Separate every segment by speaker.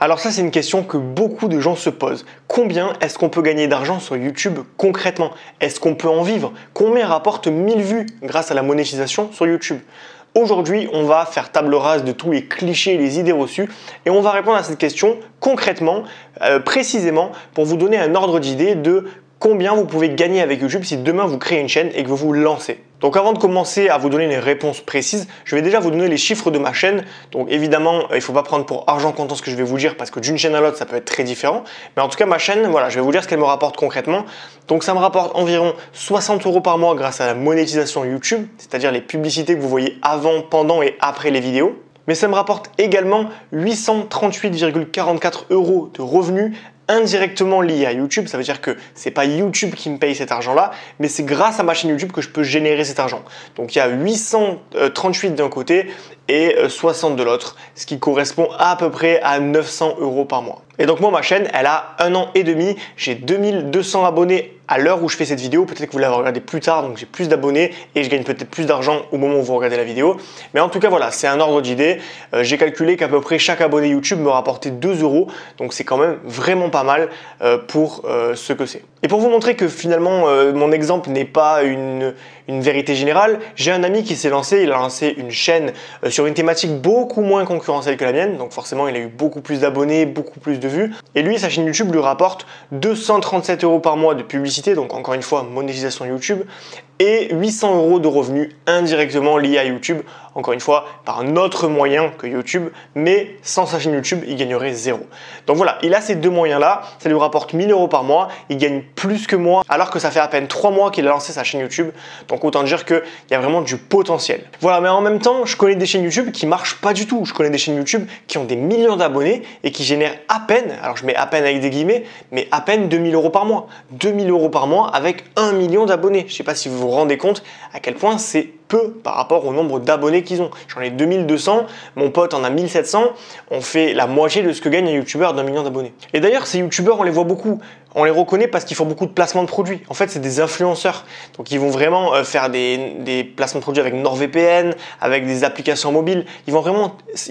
Speaker 1: Alors ça, c'est une question que beaucoup de gens se posent. Combien est-ce qu'on peut gagner d'argent sur YouTube concrètement? Est-ce qu'on peut en vivre? Combien rapporte 1000 vues grâce à la monétisation sur YouTube? Aujourd'hui, on va faire table rase de tous les clichés et les idées reçues et on va répondre à cette question concrètement, précisément, pour vous donner un ordre d'idée de combien vous pouvez gagner avec YouTube si demain vous créez une chaîne et que vous vous lancez. Donc avant de commencer à vous donner les réponses précises, je vais déjà vous donner les chiffres de ma chaîne. Donc évidemment, il ne faut pas prendre pour argent comptant ce que je vais vous dire parce que d'une chaîne à l'autre, ça peut être très différent. Mais en tout cas, ma chaîne, voilà, je vais vous dire ce qu'elle me rapporte concrètement. Donc ça me rapporte environ 60 € par mois grâce à la monétisation YouTube, c'est-à-dire les publicités que vous voyez avant, pendant et après les vidéos. Mais ça me rapporte également 838,44 € de revenus indirectement liés à YouTube. Ça veut dire que c'est pas YouTube qui me paye cet argent-là, mais c'est grâce à ma chaîne YouTube que je peux générer cet argent. Donc il y a 838 d'un côté et 60 de l'autre, ce qui correspond à peu près à 900 € par mois. Et donc moi, ma chaîne, elle a 1 an et demi, j'ai 2200 abonnés à l'heure où je fais cette vidéo. Peut-être que vous l'avez regardé plus tard, donc j'ai plus d'abonnés et je gagne peut-être plus d'argent au moment où vous regardez la vidéo. Mais en tout cas, voilà, c'est un ordre d'idée. J'ai calculé qu'à peu près chaque abonné YouTube me rapportait 2 €, donc c'est quand même vraiment pas mal pour ce que c'est. Et pour vous montrer que finalement, mon exemple n'est pas une vérité générale, j'ai un ami qui s'est lancé, il a lancé une chaîne sur une thématique beaucoup moins concurrentielle que la mienne, donc forcément il a eu beaucoup plus d'abonnés, beaucoup plus de vues, et lui, sa chaîne YouTube lui rapporte 237 € par mois de publicité, donc encore une fois, monétisation YouTube, et 800 € de revenus indirectement liés à YouTube, encore une fois, par un autre moyen que YouTube, mais sans sa chaîne YouTube, il gagnerait 0. Donc voilà, il a ces deux moyens-là, ça lui rapporte 1000 € par mois, il gagne plus que moi, alors que ça fait à peine 3 mois qu'il a lancé sa chaîne YouTube, donc autant dire qu'il y a vraiment du potentiel. Voilà, mais en même temps, je connais des chaînes YouTube qui marchent pas du tout, je connais des chaînes YouTube qui ont des millions d'abonnés et qui génèrent à peine, alors je mets à peine avec des guillemets, mais à peine 2000 € par mois. 2000 € par mois avec 1 million d'abonnés. Je sais pas si vous vous rendez compte à quel point c'est peu par rapport au nombre d'abonnés qu'ils ont. J'en ai 2200, mon pote en a 1700, on fait la moitié de ce que gagne un youtubeur d'1 million d'abonnés. Et d'ailleurs, ces youtubeurs, on les voit beaucoup, on les reconnaît parce qu'ils font beaucoup de placements de produits. En fait, c'est des influenceurs, donc ils vont vraiment faire des placements de produits avec NordVPN, avec des applications mobiles, ils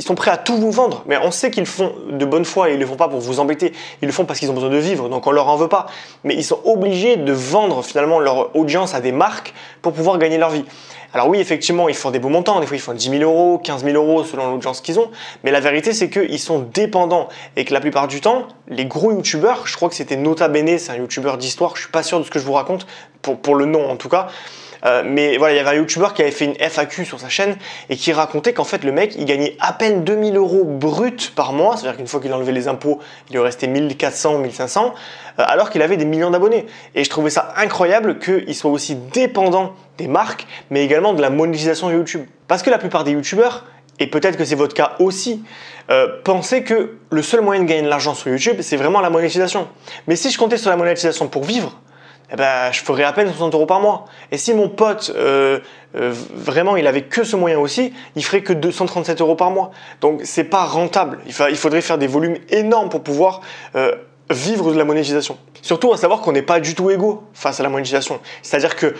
Speaker 1: sont prêts à tout vous vendre, mais on sait qu'ils font de bonne foi et ils le font pas pour vous embêter, ils le font parce qu'ils ont besoin de vivre, donc on leur en veut pas, mais ils sont obligés de vendre finalement leur audience à des marques pour pouvoir gagner leur vie. Alors oui, effectivement, ils font des beaux montants, des fois ils font 10 000 €, 15 000 € selon l'audience qu'ils ont, mais la vérité c'est qu'ils sont dépendants et que la plupart du temps, les gros youtubeurs, je crois que c'était Nota Bene, c'est un youtubeur d'histoire, je suis pas sûr de ce que je vous raconte, pour le nom en tout cas, mais voilà, il y avait un youtubeur qui avait fait une FAQ sur sa chaîne et qui racontait qu'en fait le mec il gagnait à peine 2000 € bruts par mois, c'est-à-dire qu'une fois qu'il enlevait les impôts, il lui restait 1400, 1500, alors qu'il avait des millions d'abonnés. Et je trouvais ça incroyable qu'il soit aussi dépendant des marques, mais également de la monétisation YouTube. Parce que la plupart des youtubeurs, et peut-être que c'est votre cas aussi, pensez que le seul moyen de gagner de l'argent sur YouTube, c'est vraiment la monétisation. Mais si je comptais sur la monétisation pour vivre, eh ben, je ferais à peine 60 € par mois. Et si mon pote, vraiment, il avait que ce moyen aussi, il ferait que 237 € par mois. Donc, c'est pas rentable. Il faudrait faire des volumes énormes pour pouvoir vivre de la monétisation. Surtout à savoir qu'on n'est pas du tout égaux face à la monétisation. C'est-à-dire que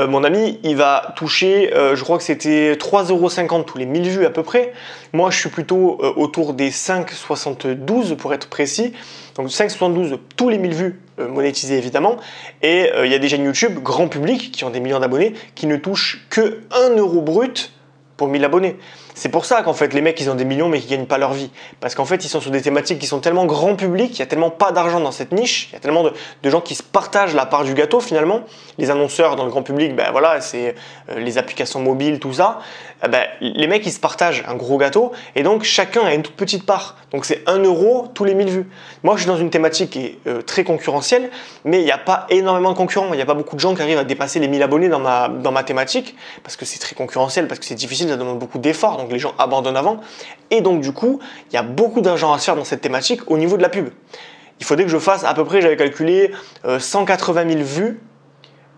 Speaker 1: mon ami, il va toucher, je crois que c'était 3,50 € tous les 1000 vues à peu près. Moi, je suis plutôt autour des 5,72 pour être précis. Donc 5,72 tous les 1000 vues monétisées évidemment. Et il y a des chaînes YouTube grand public qui ont des millions d'abonnés qui ne touchent que 1 € brut pour 1000 abonnés. C'est pour ça qu'en fait les mecs ils ont des millions mais qui gagnent pas leur vie. Parce qu'en fait ils sont sur des thématiques qui sont tellement grand public, il y a tellement pas d'argent dans cette niche, il y a tellement de gens qui se partagent la part du gâteau finalement. Les annonceurs dans le grand public, ben voilà, c'est les applications mobiles, tout ça. Ben, les mecs ils se partagent un gros gâteau et donc chacun a une toute petite part. Donc c'est 1 € tous les 1000 vues. Moi je suis dans une thématique qui est très concurrentielle, mais il n'y a pas énormément de concurrents. Il n'y a pas beaucoup de gens qui arrivent à dépasser les 1000 abonnés dans ma thématique parce que c'est très concurrentiel, parce que c'est difficile, ça demande beaucoup d'efforts. Donc les gens abandonnent avant. Et donc du coup, il y a beaucoup d'argent à se faire dans cette thématique au niveau de la pub. Il faudrait que je fasse à peu près, j'avais calculé 180 000 vues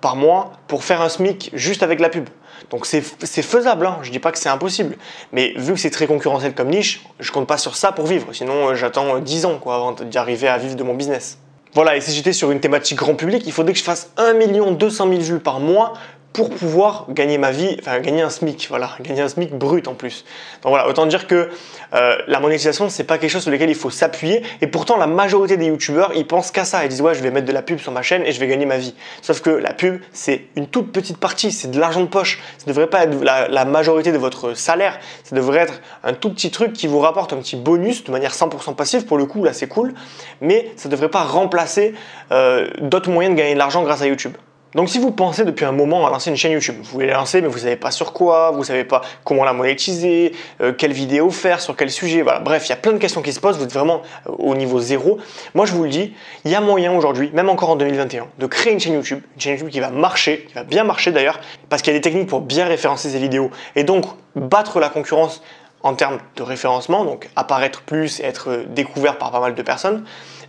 Speaker 1: par mois pour faire un SMIC juste avec la pub. Donc c'est faisable, hein. Je ne dis pas que c'est impossible. Mais vu que c'est très concurrentiel comme niche, je ne compte pas sur ça pour vivre. Sinon, j'attends 10 ans quoi, avant d'y arriver à vivre de mon business. Voilà, et si j'étais sur une thématique grand public, il faudrait que je fasse 1 200 000 vues par mois pour pouvoir gagner ma vie, enfin gagner un SMIC, voilà, gagner un SMIC brut en plus. Donc voilà, autant dire que la monétisation, c'est pas quelque chose sur lequel il faut s'appuyer, et pourtant la majorité des youtubeurs, ils pensent qu'à ça, ils disent ouais, je vais mettre de la pub sur ma chaîne et je vais gagner ma vie. Sauf que la pub, c'est une toute petite partie, c'est de l'argent de poche, ça devrait pas être la majorité de votre salaire, ça devrait être un tout petit truc qui vous rapporte un petit bonus de manière 100% passive, pour le coup là c'est cool, mais ça devrait pas remplacer d'autres moyens de gagner de l'argent grâce à YouTube. Donc si vous pensez depuis un moment à lancer une chaîne YouTube, vous voulez la lancer mais vous ne savez pas sur quoi, vous ne savez pas comment la monétiser, quelle vidéo faire, sur quel sujet, voilà, bref, il y a plein de questions qui se posent, vous êtes vraiment au niveau zéro. Moi je vous le dis, il y a moyen aujourd'hui, même encore en 2021, de créer une chaîne YouTube qui va marcher, qui va bien marcher d'ailleurs, parce qu'il y a des techniques pour bien référencer ces vidéos et donc battre la concurrence en termes de référencement, donc apparaître plus et être découvert par pas mal de personnes.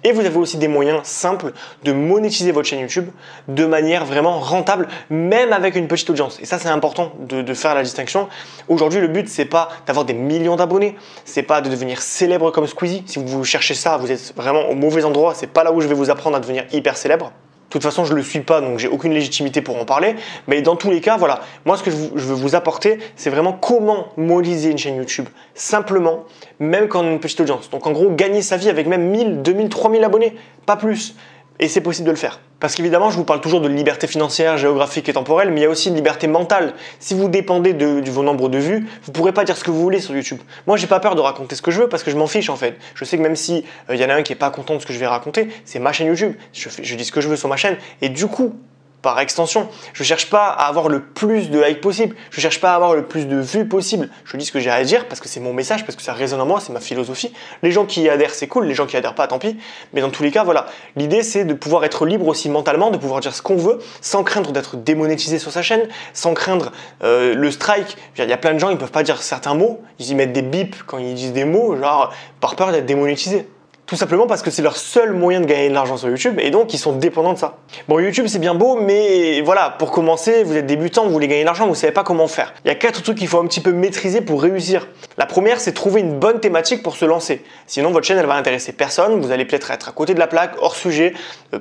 Speaker 1: Et vous avez aussi des moyens simples de monétiser votre chaîne YouTube de manière vraiment rentable, même avec une petite audience. Et ça, c'est important de faire la distinction. Aujourd'hui, le but, c'est pas d'avoir des millions d'abonnés, c'est pas de devenir célèbre comme Squeezie. Si vous cherchez ça, vous êtes vraiment au mauvais endroit. C'est pas là où je vais vous apprendre à devenir hyper célèbre. De toute façon, je ne le suis pas, donc j'ai aucune légitimité pour en parler. Mais dans tous les cas, voilà, moi ce que je veux vous apporter, c'est vraiment comment monétiser une chaîne YouTube simplement, même quand on a une petite audience. Donc en gros, gagner sa vie avec même 1000, 2000, 3000 abonnés, pas plus. Et c'est possible de le faire. Parce qu'évidemment, je vous parle toujours de liberté financière, géographique et temporelle, mais il y a aussi une liberté mentale. Si vous dépendez de vos nombres de vues, vous ne pourrez pas dire ce que vous voulez sur YouTube. Moi, j'ai pas peur de raconter ce que je veux parce que je m'en fiche en fait. Je sais que même si y en a un qui est pas content de ce que je vais raconter, c'est ma chaîne YouTube. Je dis ce que je veux sur ma chaîne et du coup, par extension, je ne cherche pas à avoir le plus de likes possible, je ne cherche pas à avoir le plus de vues possible. Je dis ce que j'ai à dire parce que c'est mon message, parce que ça résonne en moi, c'est ma philosophie. Les gens qui y adhèrent, c'est cool, les gens qui y adhèrent pas, tant pis. Mais dans tous les cas, voilà, l'idée c'est de pouvoir être libre aussi mentalement, de pouvoir dire ce qu'on veut, sans craindre d'être démonétisé sur sa chaîne, sans craindre le strike. Il y a plein de gens, ils ne peuvent pas dire certains mots, ils y mettent des bips quand ils disent des mots, genre par peur d'être démonétisés. Tout simplement parce que c'est leur seul moyen de gagner de l'argent sur YouTube et donc ils sont dépendants de ça. Bon, YouTube c'est bien beau, mais voilà, pour commencer, vous êtes débutant, vous voulez gagner de l'argent, vous ne savez pas comment faire. Il y a 4 trucs qu'il faut un petit peu maîtriser pour réussir. La première, c'est trouver une bonne thématique pour se lancer. Sinon, votre chaîne, elle va intéresser personne, vous allez peut-être être à côté de la plaque, hors sujet,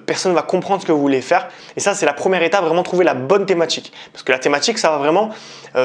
Speaker 1: personne ne va comprendre ce que vous voulez faire. Et ça, c'est la première étape, vraiment trouver la bonne thématique. Parce que la thématique, ça va vraiment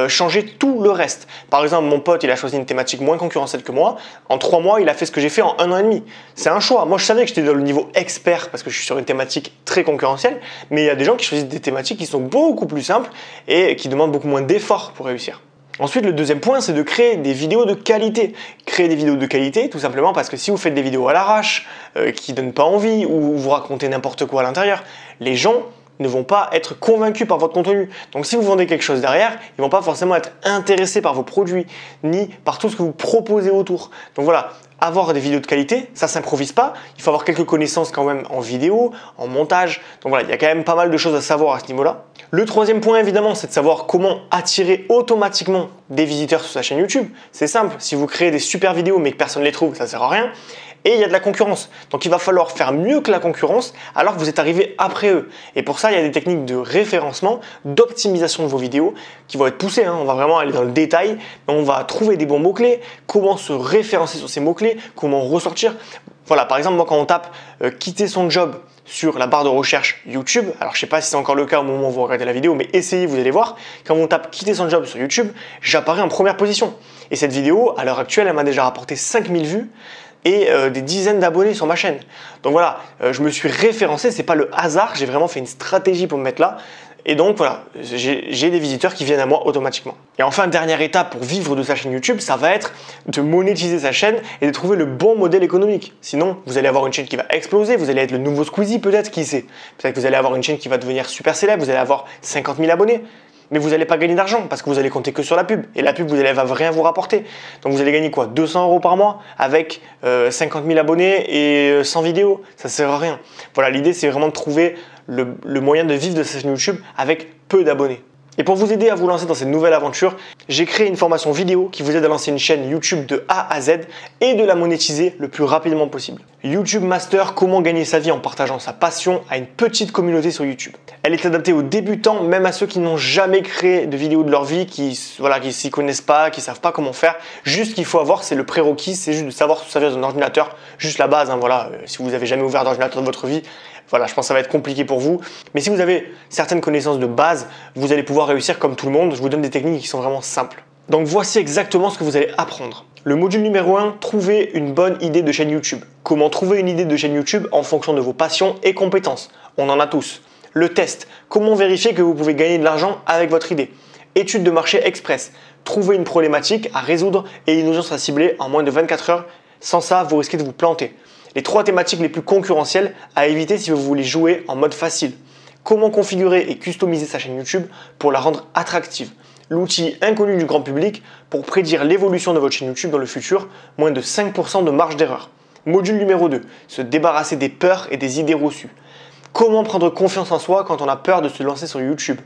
Speaker 1: changer tout le reste. Par exemple, mon pote, il a choisi une thématique moins concurrentielle que moi. En 3 mois, il a fait ce que j'ai fait en 1 an et demi. C'est un choix. Moi, je savais que j'étais dans le niveau expert parce que je suis sur une thématique très concurrentielle, mais il y a des gens qui choisissent des thématiques qui sont beaucoup plus simples et qui demandent beaucoup moins d'efforts pour réussir. Ensuite, le deuxième point, c'est de créer des vidéos de qualité. Créer des vidéos de qualité, tout simplement parce que si vous faites des vidéos à l'arrache, qui donnent pas envie, ou vous racontez n'importe quoi à l'intérieur, les gens ne vont pas être convaincus par votre contenu. Donc si vous vendez quelque chose derrière, ils ne vont pas forcément être intéressés par vos produits, ni par tout ce que vous proposez autour. Donc voilà, avoir des vidéos de qualité, ça s'improvise pas. Il faut avoir quelques connaissances quand même en vidéo, en montage. Donc voilà, il y a quand même pas mal de choses à savoir à ce niveau-là. Le troisième point, évidemment, c'est de savoir comment attirer automatiquement des visiteurs sur sa chaîne YouTube. C'est simple, si vous créez des super vidéos mais que personne ne les trouve, ça ne sert à rien. Et il y a de la concurrence. Donc il va falloir faire mieux que la concurrence alors que vous êtes arrivé après eux. Et pour ça, il y a des techniques de référencement, d'optimisation de vos vidéos qui vont être poussées. On va vraiment aller dans le détail. On va trouver des bons mots-clés, comment se référencer sur ces mots-clés, comment ressortir. Voilà, par exemple, moi quand on tape quitter son job sur la barre de recherche YouTube, alors je ne sais pas si c'est encore le cas au moment où vous regardez la vidéo, mais essayez, vous allez voir, quand on tape quitter son job sur YouTube, j'apparais en première position. Et cette vidéo, à l'heure actuelle, elle m'a déjà rapporté 5000 vues et des dizaines d'abonnés sur ma chaîne. Donc voilà, je me suis référencé, c'est pas le hasard, j'ai vraiment fait une stratégie pour me mettre là. Et donc voilà, j'ai des visiteurs qui viennent à moi automatiquement. Et enfin, dernière étape pour vivre de sa chaîne YouTube, ça va être de monétiser sa chaîne et de trouver le bon modèle économique. Sinon, vous allez avoir une chaîne qui va exploser, vous allez être le nouveau Squeezie peut-être, qui sait. Peut-être que vous allez avoir une chaîne qui va devenir super célèbre, vous allez avoir 50 000 abonnés. Mais vous n'allez pas gagner d'argent parce que vous allez compter que sur la pub. Et la pub, elle va rien vous rapporter. Donc vous allez gagner quoi? 200 € par mois avec 50 000 abonnés et 100 vidéos. Ça ne sert à rien. Voilà, l'idée, c'est vraiment de trouver le moyen de vivre de sa chaîne YouTube avec peu d'abonnés. Et pour vous aider à vous lancer dans cette nouvelle aventure, j'ai créé une formation vidéo qui vous aide à lancer une chaîne YouTube de A à Z et de la monétiser le plus rapidement possible. YouTube Master, comment gagner sa vie en partageant sa passion à une petite communauté sur YouTube. Elle est adaptée aux débutants, même à ceux qui n'ont jamais créé de vidéo de leur vie, qui s'y connaissent pas, qui savent pas comment faire. Juste ce qu'il faut avoir, c'est le prérequis, c'est juste de savoir se servir d'un ordinateur, juste la base. Si vous avez jamais ouvert d'ordinateur de votre vie, je pense que ça va être compliqué pour vous. Mais si vous avez certaines connaissances de base, vous allez pouvoir réussir comme tout le monde. Je vous donne des techniques qui sont vraiment simples. Donc voici exactement ce que vous allez apprendre. Le module numéro 1, trouver une bonne idée de chaîne YouTube. Comment trouver une idée de chaîne YouTube en fonction de vos passions et compétences. On en a tous. Le test, comment vérifier que vous pouvez gagner de l'argent avec votre idée. Étude de marché express, trouver une problématique à résoudre et une audience à cibler en moins de 24 heures. Sans ça, vous risquez de vous planter. Les 3 thématiques les plus concurrentielles à éviter si vous voulez jouer en mode facile. Comment configurer et customiser sa chaîne YouTube pour la rendre attractive. L'outil inconnu du grand public pour prédire l'évolution de votre chaîne YouTube dans le futur, moins de 5% de marge d'erreur. Module numéro 2, se débarrasser des peurs et des idées reçues. Comment prendre confiance en soi quand on a peur de se lancer sur YouTube.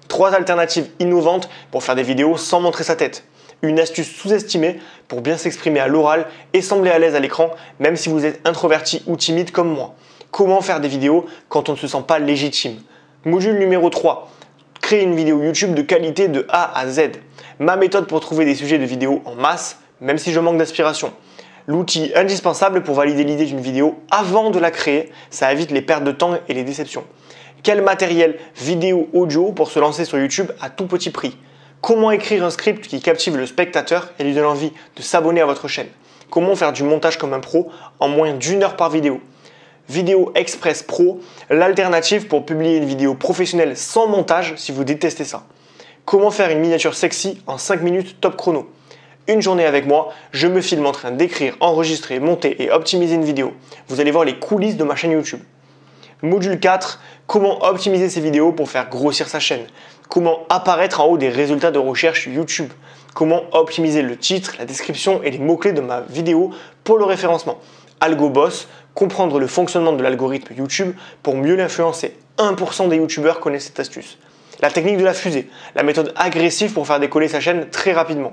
Speaker 1: 3 alternatives innovantes pour faire des vidéos sans montrer sa tête. Une astuce sous-estimée pour bien s'exprimer à l'oral et sembler à l'aise à l'écran, même si vous êtes introverti ou timide comme moi. Comment faire des vidéos quand on ne se sent pas légitime. Module numéro 3. Créer une vidéo YouTube de qualité de A à Z. Ma méthode pour trouver des sujets de vidéos en masse, même si je manque d'inspiration. L'outil indispensable pour valider l'idée d'une vidéo avant de la créer, ça évite les pertes de temps et les déceptions. Quel matériel vidéo audio pour se lancer sur YouTube à tout petit prix. Comment écrire un script qui captive le spectateur et lui donne envie de s'abonner à votre chaîne. Comment faire du montage comme un pro en moins d'1 heure par vidéo. Vidéo Express Pro, l'alternative pour publier une vidéo professionnelle sans montage si vous détestez ça. Comment faire une miniature sexy en 5 minutes top chrono. Une journée avec moi, je me filme en train d'écrire, enregistrer, monter et optimiser une vidéo. Vous allez voir les coulisses de ma chaîne YouTube. Module 4, comment optimiser ses vidéos pour faire grossir sa chaîne. Comment apparaître en haut des résultats de recherche YouTube. Comment optimiser le titre, la description et les mots-clés de ma vidéo pour le référencement. Algo Boss, comprendre le fonctionnement de l'algorithme YouTube pour mieux l'influencer. 1% des youtubeurs connaissent cette astuce. La technique de la fusée, la méthode agressive pour faire décoller sa chaîne très rapidement.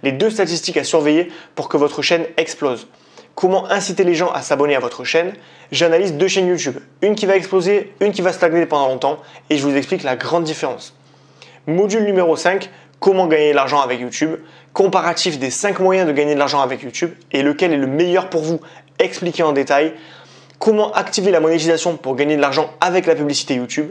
Speaker 1: Les 2 statistiques à surveiller pour que votre chaîne explose. Comment inciter les gens à s'abonner à votre chaîne. J'analyse 2 chaînes YouTube, une qui va exploser, une qui va stagner pendant longtemps et je vous explique la grande différence. Module numéro 5, comment gagner de l'argent avec YouTube. Comparatif des 5 moyens de gagner de l'argent avec YouTube et lequel est le meilleur pour vous, expliqué en détail. Comment activer la monétisation pour gagner de l'argent avec la publicité YouTube.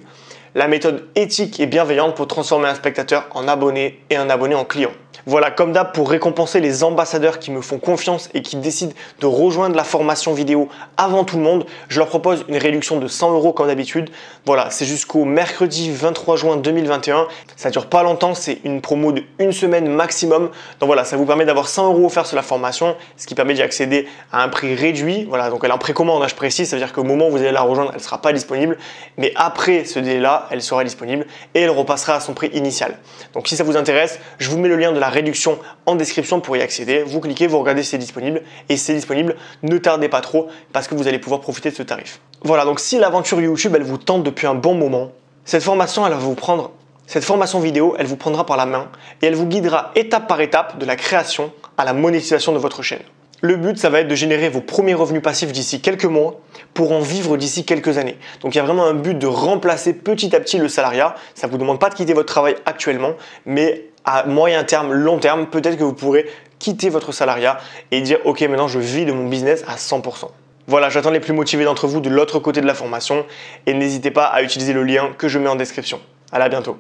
Speaker 1: La méthode éthique et bienveillante pour transformer un spectateur en abonné et un abonné en client. Voilà, comme d'hab, pour récompenser les ambassadeurs qui me font confiance et qui décident de rejoindre la formation vidéo avant tout le monde, je leur propose une réduction de 100 € comme d'habitude. Voilà, c'est jusqu'au mercredi 23 juin 2021. Ça dure pas longtemps, c'est une promo de 1 semaine maximum. Donc voilà, ça vous permet d'avoir 100 € offerts sur la formation, ce qui permet d'y accéder à un prix réduit. Voilà, donc elle est en précommande, je précise, ça veut dire qu'au moment où vous allez la rejoindre, elle ne sera pas disponible. Mais après ce délai-là, elle sera disponible et elle repassera à son prix initial. Donc si ça vous intéresse, je vous mets le lien de la réduction en description pour y accéder. Vous cliquez, vous regardez si c'est disponible et si c'est disponible, ne tardez pas trop parce que vous allez pouvoir profiter de ce tarif. Voilà, donc si l'aventure YouTube, elle vous tente depuis un bon moment, cette formation vidéo, elle vous prendra par la main et elle vous guidera étape par étape de la création à la monétisation de votre chaîne. Le but, ça va être de générer vos premiers revenus passifs d'ici quelques mois pour en vivre d'ici quelques années. Donc il y a vraiment un but de remplacer petit à petit le salariat. Ça ne vous demande pas de quitter votre travail actuellement, mais à moyen terme, long terme, peut-être que vous pourrez quitter votre salariat et dire « Ok, maintenant je vis de mon business à 100%. » Voilà, j'attends les plus motivés d'entre vous de l'autre côté de la formation et n'hésitez pas à utiliser le lien que je mets en description. À bientôt.